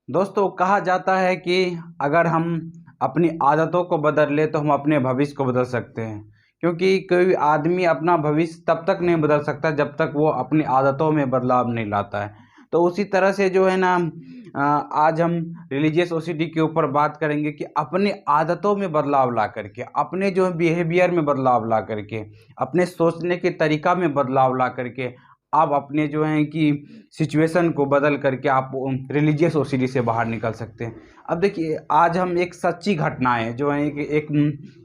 दोस्तों, कहा जाता है कि अगर हम अपनी आदतों को बदल ले तो हम अपने भविष्य को बदल सकते हैं। क्योंकि कोई आदमी अपना भविष्य तब तक नहीं बदल सकता जब तक वो अपनी आदतों में बदलाव नहीं लाता है। तो उसी तरह से जो है ना, आज हम रिलीजियस ओसिटी के ऊपर बात करेंगे कि अपनी आदतों में बदलाव ला करके, अपने जो है बिहेवियर में बदलाव ला करके, अपने सोचने के तरीका में बदलाव ला करके आप अपने जो हैं कि सिचुएशन को बदल करके आप रिलीजियस ओसिटी से बाहर निकल सकते हैं। अब देखिए, आज हम एक सच्ची घटनाएं जो है कि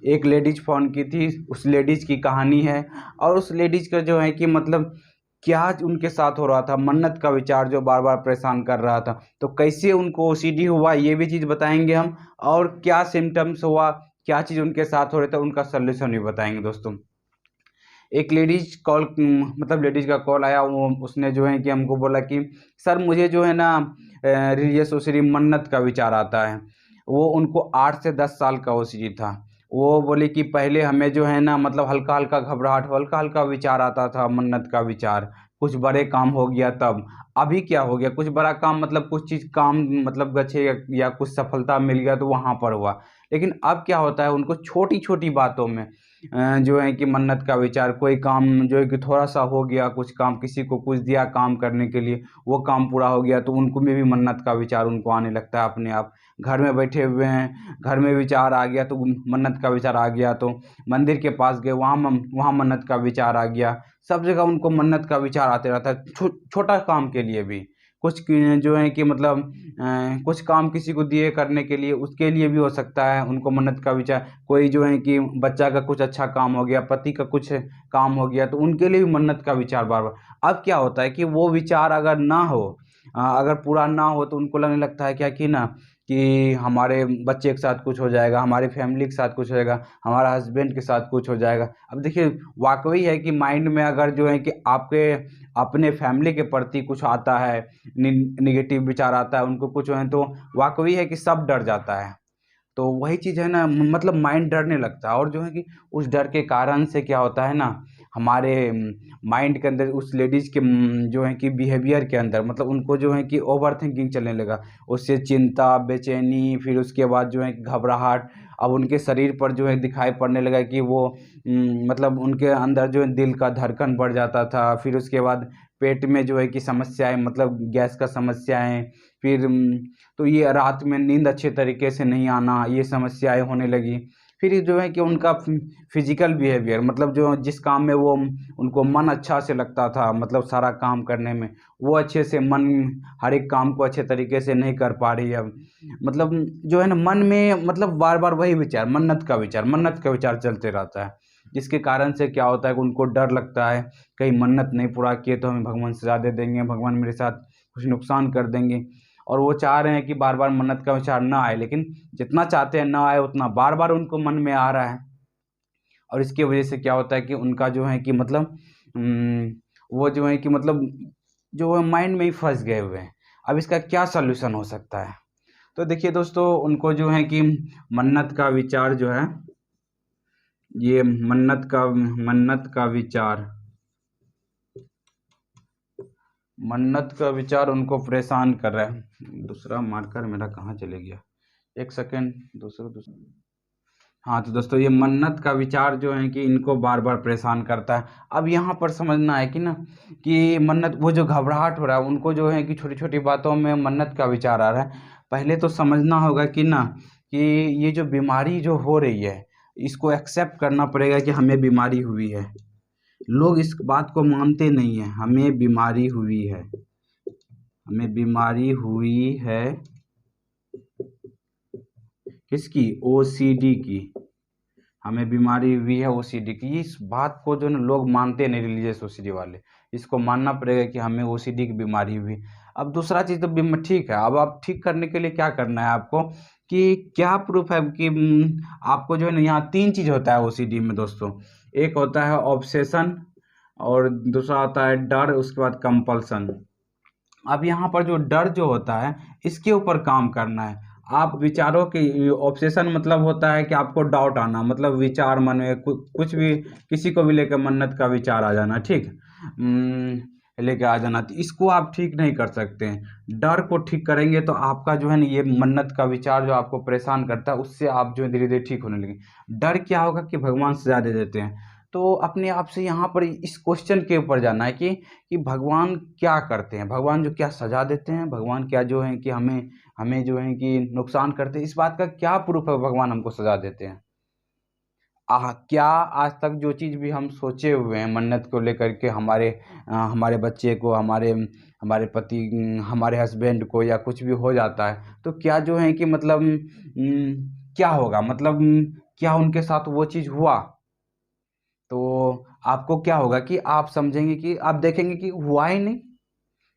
एक लेडीज फ़ोन की थी, उस लेडीज की कहानी है। और उस लेडीज का जो है कि मतलब क्या उनके साथ हो रहा था, मन्नत का विचार जो बार बार परेशान कर रहा था, तो कैसे उनको ओसीडी हुआ ये भी चीज़ बताएंगे हम। और क्या सिम्टम्स हुआ, क्या चीज़ उनके साथ हो रहा था, उनका सोल्यूशन भी बताएंगे दोस्तों। एक लेडीज कॉल, मतलब लेडीज का कॉल आया, वो उसने जो है कि हमको बोला कि सर मुझे जो है ना रिलीजियस ओसिडी मन्नत का विचार आता है। वो उनको 8 से 10 साल का ओसिडी था। वो बोले कि पहले हमें जो है ना मतलब हल्का हल्का घबराहट, हल्का हल्का विचार आता था, मन्नत का विचार, कुछ बड़े काम हो गया तब। अभी क्या हो गया, कुछ बड़ा काम मतलब कुछ चीज़ काम मतलब गच्छे या कुछ सफलता मिल गया तो वहाँ पर हुआ। लेकिन अब क्या होता है, उनको छोटी छोटी बातों में जो है कि मन्नत का विचार, कोई काम जो है कि थोड़ा सा हो गया, कुछ काम किसी को कुछ दिया काम करने के लिए, वो काम पूरा हो गया तो उनको में भी मन्नत का विचार उनको आने लगता है अपने आप। घर में बैठे हुए हैं, घर में विचार आ गया तो मन्नत का विचार आ गया, तो मंदिर के पास गए, वहाँ मन्नत का विचार आ गया। सब जगह उनको मन्नत का विचार आते रहता है, छोटा काम के लिए भी। कुछ जो है कि मतलब कुछ काम किसी को दिए करने के लिए, उसके लिए भी हो सकता है उनको मन्नत का विचार। कोई जो है कि बच्चा का कुछ अच्छा काम हो गया, पति का कुछ काम हो गया, तो उनके लिए भी मन्नत का विचार बार बार। अब क्या होता है कि वो विचार अगर ना हो, अगर पूरा ना हो, तो उनको लगने लगता है क्या कि ना कि हमारे बच्चे के साथ कुछ हो जाएगा, हमारी फैमिली के साथ कुछ हो जाएगा, हमारा हस्बैंड के साथ कुछ हो जाएगा। अब देखिए, वाकई है कि माइंड में अगर जो है कि आपके अपने फैमिली के प्रति कुछ आता है, निगेटिव विचार आता है, उनको कुछ है, तो वाकई है कि सब डर जाता है। तो वही चीज़ है ना, मतलब माइंड डरने लगता है। और जो है कि उस डर के कारण से क्या होता है ना, हमारे माइंड के अंदर उस लेडीज़ के जो है कि बिहेवियर के अंदर मतलब उनको जो है कि ओवर थिंकिंग चलने लगा। उससे चिंता, बेचैनी, फिर उसके बाद जो है कि घबराहट। अब उनके शरीर पर जो है दिखाई पड़ने लगा कि वो मतलब उनके अंदर जो है दिल का धड़कन बढ़ जाता था। फिर उसके बाद पेट में जो है कि समस्याएँ, मतलब गैस का समस्याएँ। फिर तो ये रात में नींद अच्छे तरीके से नहीं आना, ये समस्याएँ होने लगी। फिर ये जो है कि उनका फिजिकल बिहेवियर, मतलब जो जिस काम में वो उनको मन अच्छा से लगता था, मतलब सारा काम करने में, वो अच्छे से मन हर एक काम को अच्छे तरीके से नहीं कर पा रही है अब। मतलब जो है ना, मन में मतलब बार बार वही विचार, मन्नत का विचार चलते रहता है। जिसके कारण से क्या होता है कि उनको डर लगता है, कहीं मन्नत नहीं पूरा किए तो हमें भगवान सजा दे देंगे, भगवान मेरे साथ कुछ नुकसान कर देंगे। और वो चाह रहे हैं कि बार बार मन्नत का विचार ना आए, लेकिन जितना चाहते हैं ना आए, उतना बार बार उनको मन में आ रहा है। और इसकी वजह से क्या होता है कि उनका जो है कि मतलब वो जो है कि मतलब जो है माइंड में ही फंस गए हुए हैं। अब इसका क्या सलूशन हो सकता है? तो देखिए दोस्तों, उनको जो है कि मन्नत का विचार जो है, ये मन्नत का विचार उनको परेशान कर रहा है। दूसरा मार्कर मेरा कहाँ चले गया, एक सेकेंड। दूसरा हाँ, तो दोस्तों, ये मन्नत का विचार जो है कि इनको बार बार परेशान करता है। अब यहाँ पर समझना है कि ना, कि मन्नत, वो जो घबराहट हो रहा है उनको जो है कि छोटी छोटी बातों में मन्नत का विचार आ रहा है। पहले तो समझना होगा कि ना, कि ये जो बीमारी जो हो रही है, इसको एक्सेप्ट करना पड़ेगा कि हमें बीमारी हुई है। लोग इस बात को मानते नहीं है, हमें बीमारी हुई है, हमें बीमारी हुई है। किसकी? ओसीडी की। हमें बीमारी हुई है ओसीडी की। इस बात को जो ना लोग मानते नहीं, रिलीजियस ओसीडी वाले। इसको मानना पड़ेगा कि हमें ओसीडी की बीमारी हुई। अब दूसरा चीज़ तो ठीक है, अब आप ठीक करने के लिए क्या करना है आपको, कि क्या प्रूफ है कि आपको जो है ना, यहाँ 3 चीज़ होता है ओसीडी में दोस्तों। एक होता है ऑब्सेशन, और दूसरा होता है डर, उसके बाद कंपल्सन। अब यहाँ पर जो डर जो होता है, इसके ऊपर काम करना है। आप विचारों की, ऑब्सेशन मतलब होता है कि आपको डाउट आना, मतलब विचार मन में कुछ भी, किसी को भी लेकर मन्नत का विचार आ जाना, ठीक। लेके आ जाना। तो इसको आप ठीक नहीं कर सकते हैं। डर को ठीक करेंगे तो आपका जो है ना ये मन्नत का विचार जो आपको परेशान करता है उससे आप जो है धीरे धीरे ठीक होने लगे। डर क्या होगा कि भगवान सजा दे देते हैं। तो अपने आप से यहाँ पर इस क्वेश्चन के ऊपर जाना है कि भगवान क्या करते हैं, भगवान जो क्या सजा देते हैं, भगवान क्या जो है कि हमें हमें जो है कि नुकसान करते हैं, इस बात का क्या प्रूफ है भगवान हमको सजा देते हैं। क्या आज तक जो चीज़ भी हम सोचे हुए हैं मन्नत को लेकर के हमारे बच्चे को, हमारे पति, हमारे हस्बैंड को या कुछ भी हो जाता है तो क्या जो है कि मतलब क्या होगा, मतलब क्या उनके साथ वो चीज़ हुआ तो आपको क्या होगा कि आप समझेंगे कि आप देखेंगे कि हुआ ही नहीं।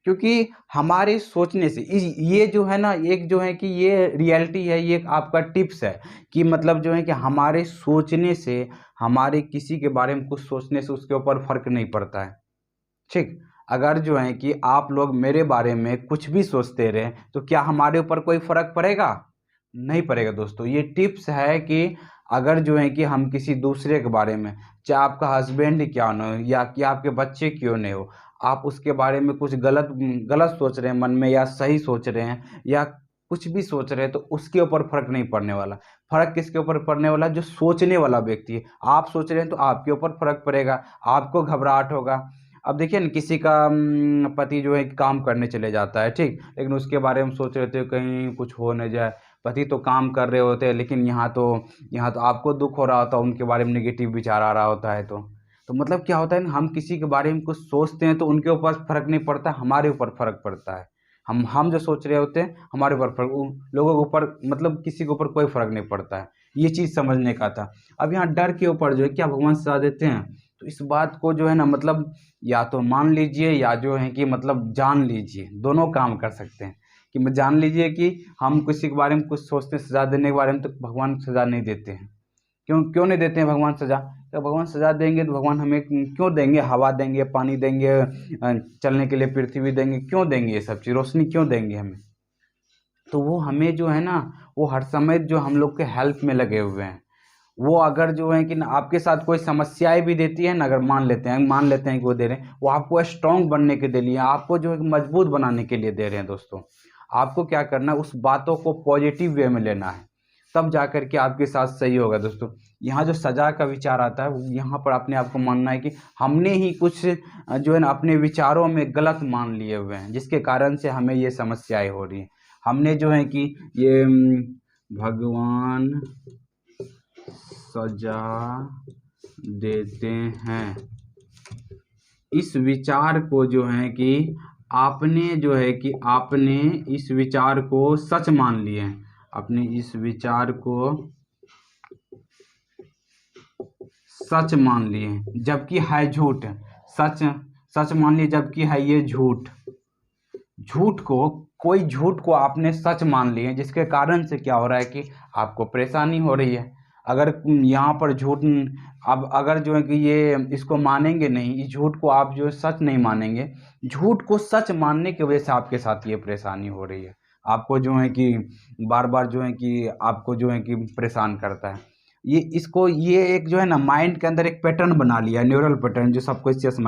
क्योंकि हमारे सोचने से ये जो है ना, एक जो है कि ये रियलिटी है, ये एक आपका टिप्स है कि मतलब जो है कि हमारे सोचने से, हमारे किसी के बारे में कुछ सोचने से उसके ऊपर फर्क नहीं पड़ता है। ठीक, अगर जो है कि आप लोग मेरे बारे में कुछ भी सोचते रहे तो क्या हमारे ऊपर कोई फर्क पड़ेगा? नहीं पड़ेगा दोस्तों। ये टिप्स है कि अगर जो है कि हम किसी दूसरे के बारे में, चाहे आपका हस्बैंड ही क्यों ना हो या कि आपके बच्चे क्यों नहीं हो, आप उसके बारे में कुछ गलत गलत सोच रहे हैं मन में या सही सोच रहे हैं या कुछ भी सोच रहे हैं तो उसके ऊपर फर्क नहीं पड़ने वाला। फर्क किसके ऊपर पड़ने वाला? जो सोचने वाला व्यक्ति है। आप सोच रहे हैं तो आपके ऊपर फर्क पड़ेगा, आपको घबराहट होगा। अब देखिए ना, किसी का पति जो है काम करने चले जाता है, ठीक, लेकिन उसके बारे में सोच रहे थे कहीं कुछ हो न जाए। पति तो काम कर रहे होते हैं लेकिन यहाँ तो आपको दुख हो रहा होता है, उनके बारे में नेगेटिव विचार आ रहा होता है। तो मतलब क्या होता है ना, हम किसी के बारे में कुछ सोचते हैं तो उनके ऊपर फर्क नहीं पड़ता, हमारे ऊपर फर्क पड़ता है। हम जो सोच रहे होते हैं हमारे ऊपर फर्क, लोगों के ऊपर मतलब किसी के ऊपर कोई फर्क नहीं पड़ता है। ये चीज़ समझने का था। अब यहाँ डर के ऊपर जो है क्या भगवान सजा देते हैं, तो इस बात को जो है ना मतलब या तो मान लीजिए या जो है कि मतलब जान लीजिए, दोनों काम कर सकते हैं। कि मैं जान लीजिए कि हम किसी के बारे में कुछ सोचते हैं सजा देने के बारे में तो भगवान सजा नहीं देते हैं। क्यों क्यों नहीं देते हैं भगवान सजा? तो भगवान सजा देंगे तो भगवान हमें क्यों देंगे? हवा देंगे, पानी देंगे, चलने के लिए पृथ्वी देंगे, क्यों देंगे ये सब चीज़? रोशनी क्यों देंगे हमें? तो वो हमें जो है ना, वो हर समय जो हम लोग के हेल्प में लगे हुए हैं। वो अगर जो है कि ना आपके साथ कोई समस्याएं भी देती है ना, अगर मान लेते हैं कि वो दे रहे हैं, वो आपको स्ट्रांग बनने के लिए, आपको जो है कि मजबूत बनाने के लिए दे रहे हैं दोस्तों। आपको क्या करना है, उस बातों को पॉजिटिव वे में लेना है, तब जा कर के आपके साथ सही होगा दोस्तों। यहाँ जो सजा का विचार आता है, यहाँ पर अपने आप को मानना है कि हमने ही कुछ जो है ना अपने विचारों में गलत मान लिए हुए हैं, जिसके कारण से हमें ये समस्याएं हो रही हैं। हमने जो है कि ये भगवान सजा देते हैं, इस विचार को जो है कि आपने इस विचार को सच मान लिए हैं, अपने इस विचार को सच मान लिए हैं जबकि है झूठ। सच सच मान लिए जबकि है ये झूठ। कोई झूठ को आपने सच मान लिए, जिसके कारण से क्या हो रहा है कि आपको परेशानी हो रही है। अगर यहाँ पर झूठ, अब अगर जो है कि ये इसको मानेंगे नहीं, इस झूठ को आप जो सच नहीं मानेंगे, झूठ को सच मानने की वजह से आपके साथ ये परेशानी हो रही है। आपको जो है कि बार बार जो है कि आपको जो है कि परेशान करता है। ये एक जो है ना माइंड के अंदर एक पैटर्न बना लिया, न्यूरल पैटर्न, जो सबकॉन्शियस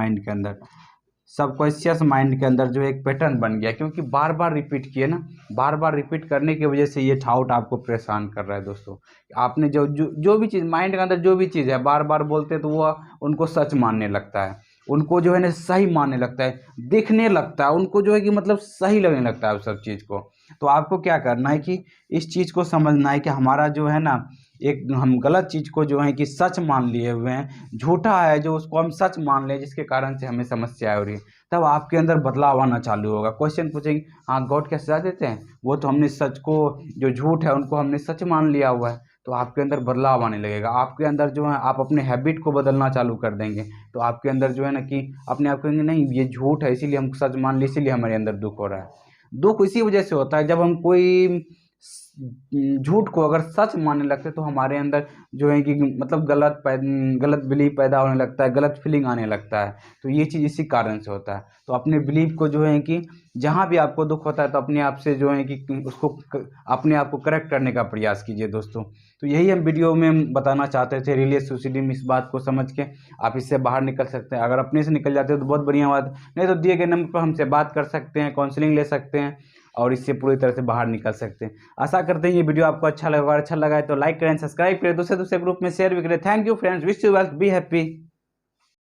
माइंड के अंदर जो एक पैटर्न बन गया, क्योंकि बार बार रिपीट किए ना, बार बार रिपीट करने की वजह से ये डाउट आपको परेशान कर रहा है दोस्तों। आपने जो भी चीज़ माइंड के अंदर जो भी चीज़ है बार बार बोलते तो वो उनको सच मानने लगता है, उनको जो है ना सही मानने लगता है, दिखने लगता है उनको, जो है कि मतलब सही लगने लगता है उस सब चीज़ को। तो आपको क्या करना है कि इस चीज़ को समझना है कि हमारा जो है ना, एक हम गलत चीज़ को जो है कि सच मान लिए हुए हैं, झूठा है जो उसको हम सच मान लें, जिसके कारण से हमें समस्या हो रही है। तब आपके अंदर बदलाव आना चालू होगा। क्वेश्चन पूछेंगे, हाँ गॉड क्या सजा देते हैं? वो तो हमने सच को, जो झूठ है उनको हमने सच मान लिया हुआ है। तो आपके अंदर बदलाव आने लगेगा। आपके अंदर जो है आप अपने हैबिट को बदलना चालू कर देंगे। तो आपके अंदर जो है ना कि अपने आप कहेंगे नहीं ये झूठ है, इसीलिए हम सच मान ली, इसीलिए हमारे अंदर दुख हो रहा है। दुख इसी वजह से होता है जब हम कोई झूठ को अगर सच मानने लगते हैं तो हमारे अंदर जो है कि मतलब गलत बिलीफ पैदा होने लगता है, गलत फीलिंग आने लगता है। तो ये चीज़ इसी कारण से होता है। तो अपने बिलीफ को जो है कि जहाँ भी आपको दुख होता है तो अपने आप से जो है कि उसको अपने आप को करेक्ट करने का प्रयास कीजिए दोस्तों। तो यही हम वीडियो में बताना चाहते थे। रिलीजियस सुसाइडी में इस बात को समझ के आप इससे बाहर निकल सकते हैं। अगर अपने से निकल जाते हो तो बहुत बढ़िया बात, नहीं तो दिए गए नंबर पर हमसे बात कर सकते हैं, काउंसलिंग ले सकते हैं और इससे पूरी तरह से बाहर निकल सकते हैं। आशा करते हैं ये वीडियो आपको अच्छा लगा। अगर अच्छा लगा है तो लाइक करें, सब्सक्राइब करें, दूसरे ग्रुप में शेयर भी करें। Thank you friends, wish you well, be happy.